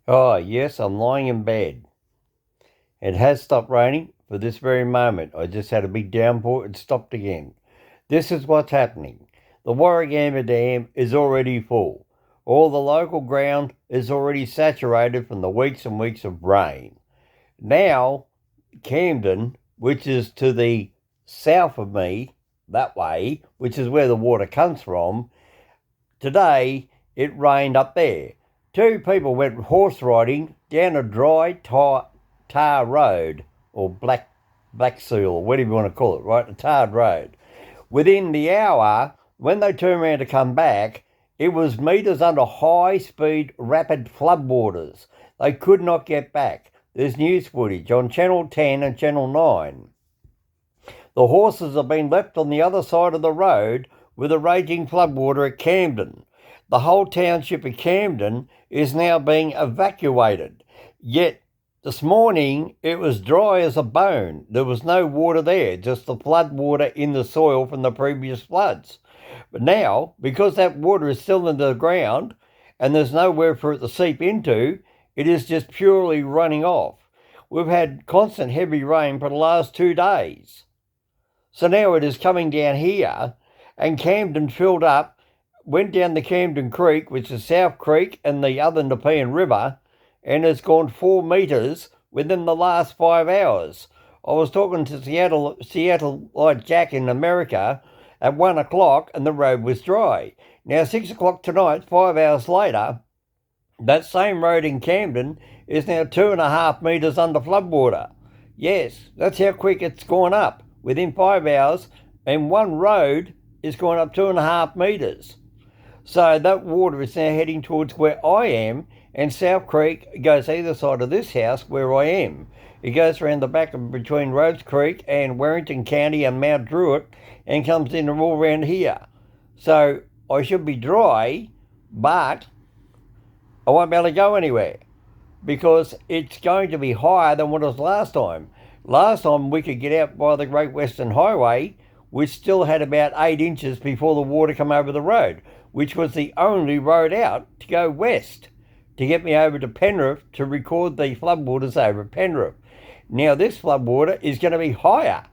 Oh, yes, I'm lying in bed. It has stopped raining for this very moment. I just had a big downpour. It stopped again. This is what's happening. The Warragamba Dam is already full. All the local ground is already saturated from the weeks and weeks of rain. Now, Camden, which is to the south of me, that way, which is where the water comes from, today it rained up there. Two people went horse riding down a dry tar road, or black seal, or whatever you want to call it, right? A tarred road. Within the hour, when they turned around to come back, it was metres under high speed rapid floodwaters. They could not get back. There's news footage on Channel 10 and Channel 9. The horses have been left on the other side of the road with a raging floodwater at Camden. The whole township of Camden is now being evacuated. Yet this morning it was dry as a bone. There was no water there, just the floodwater in the soil from the previous floods. But now, because that water is still in the ground and there's nowhere for it to seep into, it is just purely running off. We've had constant heavy rain for the last 2 days. So now it is coming down here, and Camden filled up, went down the Camden Creek, which is South Creek and the other Nepean River, and has gone 4 metres within the last 5 hours. I was talking to Seattle like Jack in America at 1 o'clock, and the road was dry. Now 6 o'clock tonight, 5 hours later, that same road in Camden is now 2.5 metres under floodwater. Yes, that's how quick it's gone up. Within 5 hours, and one road is going up 2.5 metres. So that water is now heading towards where I am, and South Creek goes either side of this house where I am. It goes around the back of between Rhodes Creek and Warrington County and Mount Druitt and comes in all around here. So I should be dry, but I won't be able to go anywhere because it's going to be higher than what it was last time. Last time we could get out by the Great Western Highway, which still had about 8 inches before the water came over the road, which was the only road out to go west to get me over to Penrith to record the floodwaters over at Penrith. Now this floodwater is going to be higher.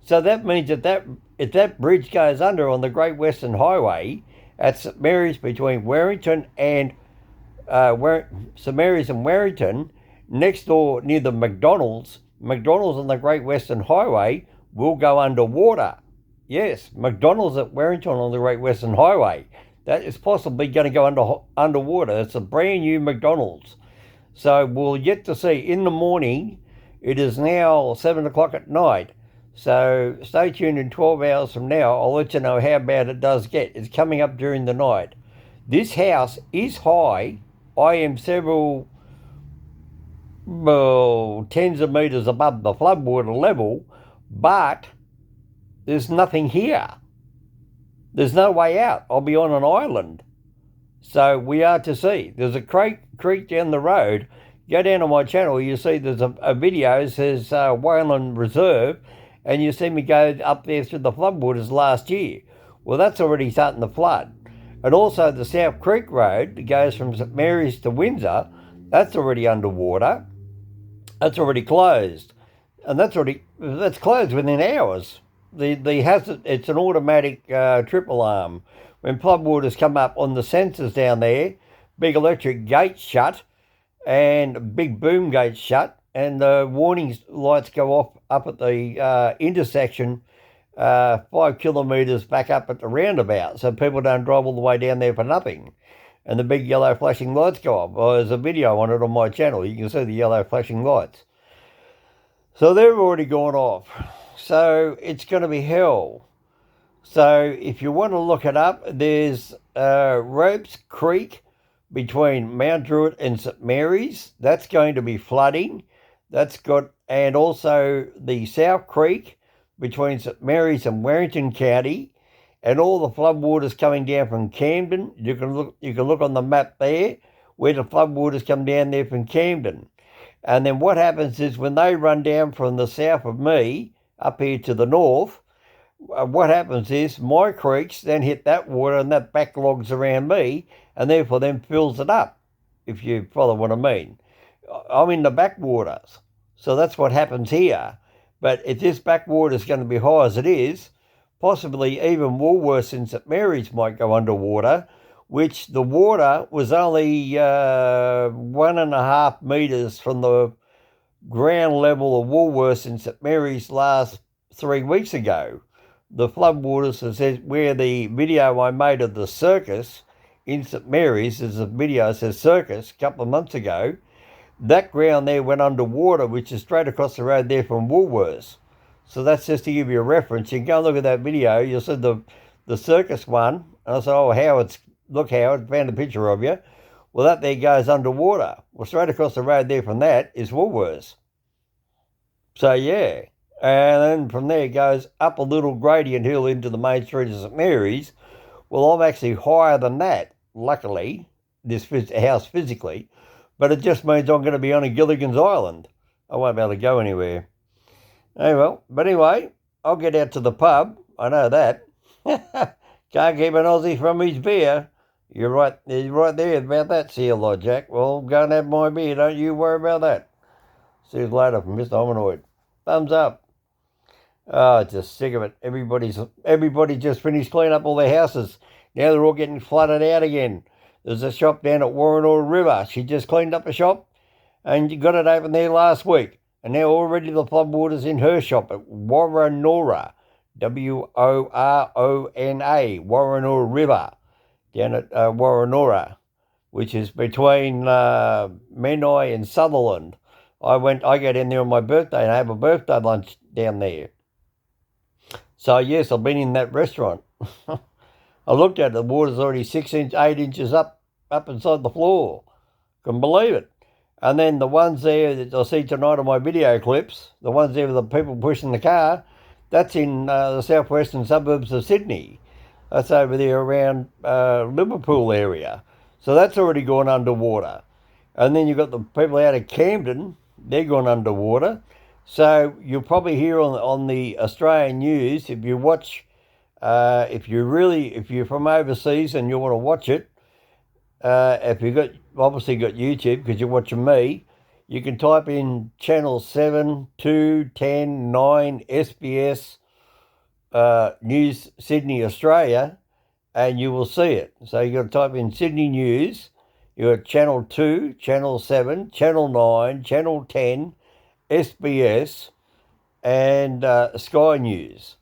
So that means that if that bridge goes under on the Great Western Highway at St Mary's between Warrington and St Mary's and Warrington, next door near the McDonald's on the Great Western Highway will go underwater. Yes, McDonald's at Warrington on the Great Western Highway. That is possibly going to go underwater. It's a brand new McDonald's. So we'll yet to see. In the morning, it is now 7 o'clock at night. So stay tuned in 12 hours from now. I'll let you know how bad it does get. It's coming up during the night. This house is high. I am several tens of metres above the floodwater level, but there's nothing here. There's no way out. I'll be on an island. So we are to see. There's a creek down the road. Go down to my channel, you see there's a video, it says Wayland Reserve, and you see me go up there through the floodwaters last year. Well, that's already starting to flood. And also the South Creek Road that goes from St Mary's to Windsor, that's already underwater. That's already closed. And that's closed within hours. The hazard, it's an automatic trip alarm. When floodwaters come up on the sensors down there, big electric gates shut and big boom gates shut, and the warning lights go off up at the intersection 5 kilometres back up at the roundabout, so people don't drive all the way down there for nothing. And the big yellow flashing lights go off. Well, there's a video on it on my channel. You can see the yellow flashing lights. So they've already gone off. So it's going to be hell. So if you want to look it up, there's Ropes Creek between Mount Druitt and St Mary's. That's going to be flooding. And also the South Creek between St Mary's and Warrington County, and all the floodwaters coming down from Camden. You can look on the map there where the floodwaters come down there from Camden. And then what happens is when they run down from the south of me up here to the north, what happens is my creeks then hit that water and that backlogs around me and therefore then fills it up, if you follow what I mean. I'm in the backwaters. So that's what happens here. But if this backwater is going to be high as it is, possibly even Woolworths in St Mary's might go underwater, which the water was only 1.5 metres from the ground level of Woolworths in St Mary's last 3 weeks ago. The floodwaters is where the video I made of the circus in St Mary's, there's a video that says circus a couple of months ago. That ground there went underwater, which is straight across the road there from Woolworths. So that's just to give you a reference. You can go and look at that video. You'll see the circus one. And I said, oh, Howard, look, Howard, found a picture of you. Well, that there goes underwater. Well, straight across the road there from that is Woolworths. So, yeah. And then from there it goes up a little gradient hill into the main street of St Mary's. Well, I'm actually higher than that, luckily, this house physically. But it just means I'm going to be on a Gilligan's Island. I won't be able to go anywhere. Oh, well. But anyway, I'll get out to the pub. I know that. Can't keep an Aussie from his beer. You're right there about that, Seal Jack. Well, go and have my beer. Don't you worry about that. See you later from Mr. Hominoid. Thumbs up. Oh, just sick of it. Everybody just finished cleaning up all their houses. Now they're all getting flooded out again. There's a shop down at Warrenora River. She just cleaned up a shop and got it open there last week. And now already the floodwater's in her shop at Warrenora. Worona. Warrenora River. Down at Warrenora, which is between Menai and Sutherland. I go down there on my birthday and I have a birthday lunch down there. So, yes, I've been in that restaurant. I looked at it, the water's already 8 inches up inside the floor. Couldn't believe it. And then the ones there that I see tonight on my video clips, the ones there with the people pushing the car, that's in the southwestern suburbs of Sydney. That's over there around Liverpool area. So that's already gone underwater. And then you've got the people out of Camden, they're gone underwater. So you'll probably hear on the Australian news, if you watch, if you're from overseas and you want to watch it, if you've obviously got YouTube because you're watching me, you can type in channel 7, 2, 10, 9, SBS News Sydney, Australia, and you will see it. So you've got to type in Sydney News, you've got channel 2, channel 7, channel 9, channel 10, SBS, and Sky News.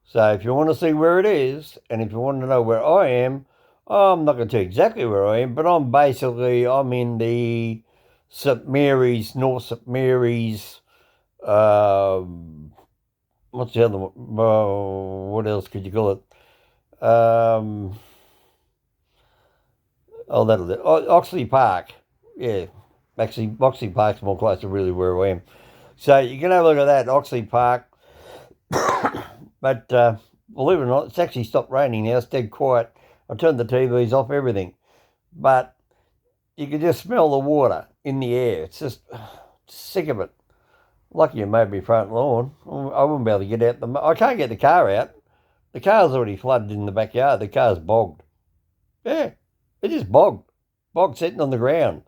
So if you want to see where it is, and if you want to know where I am, I'm not going to tell you exactly where I am, but I'm in the St Mary's, North St Mary's, what's the other one? What else could you call it? That'll do. Oxley Park. Yeah, actually, Oxley Park's more close to really where I am. So you can have a look at that, Oxley Park. But believe it or not, it's actually stopped raining now. It's dead quiet. I turned the TVs off, everything. But you can just smell the water in the air. It's just sick of it. Lucky you made me front lawn. I wouldn't be able to get out. I can't get the car out. The car's already flooded in the backyard. The car's bogged. Yeah, it just bogged. Bogged sitting on the ground.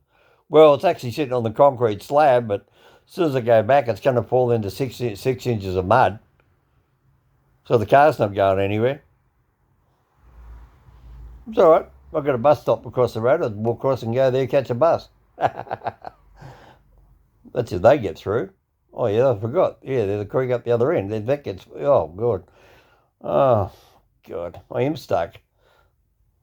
Well, it's actually sitting on the concrete slab, but as soon as I go back, it's going to fall into 6 inches of mud. So the car's not going anywhere. It's all right. I've got a bus stop across the road. I'll walk across and go there, catch a bus. That's if they get through. Oh, yeah, I forgot. Yeah, there's a creek up the other end. If that gets... Oh, God. Oh, God. I am stuck.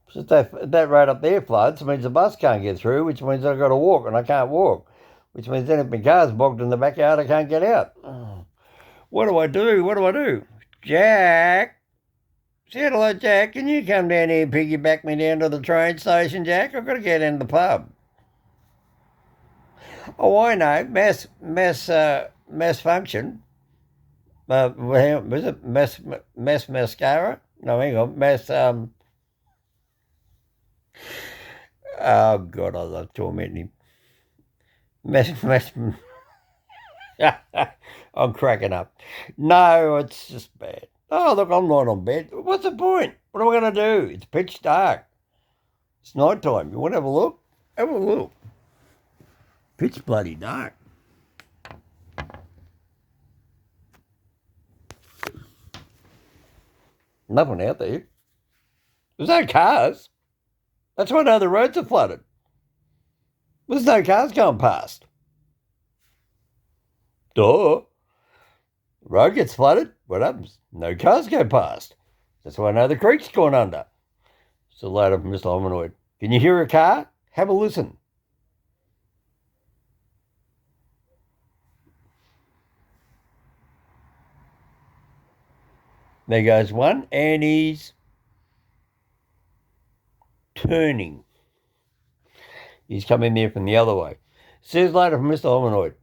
So that road up there floods, it means the bus can't get through, which means I've got to walk, and I can't walk. Which means then if my car's bogged in the backyard, I can't get out. Oh. What do I do? Jack? Say hello, Jack. Can you come down here and piggyback me down to the train station, Jack? I've got to get in the pub. Oh, I know. Mass function. Was it mass mascara? No, hang on. Oh, God, I love tormenting him. I'm cracking up. No, it's just bad. Oh, look, I'm not on bed. What's the point? What am I going to do? It's pitch dark. It's night time. You want to have a look? Have a look. Pitch bloody dark. Nothing out there. There's no cars. That's why I know the roads are flooded. There's no cars going past. Duh. The road gets flooded. What happens? No cars go past. That's why I know the creek's gone under. It's a load of Mr. Hominoid. Can you hear a car? Have a listen. There goes one, and he's turning. He's coming there from the other way. See you later from Mr. Hominoid.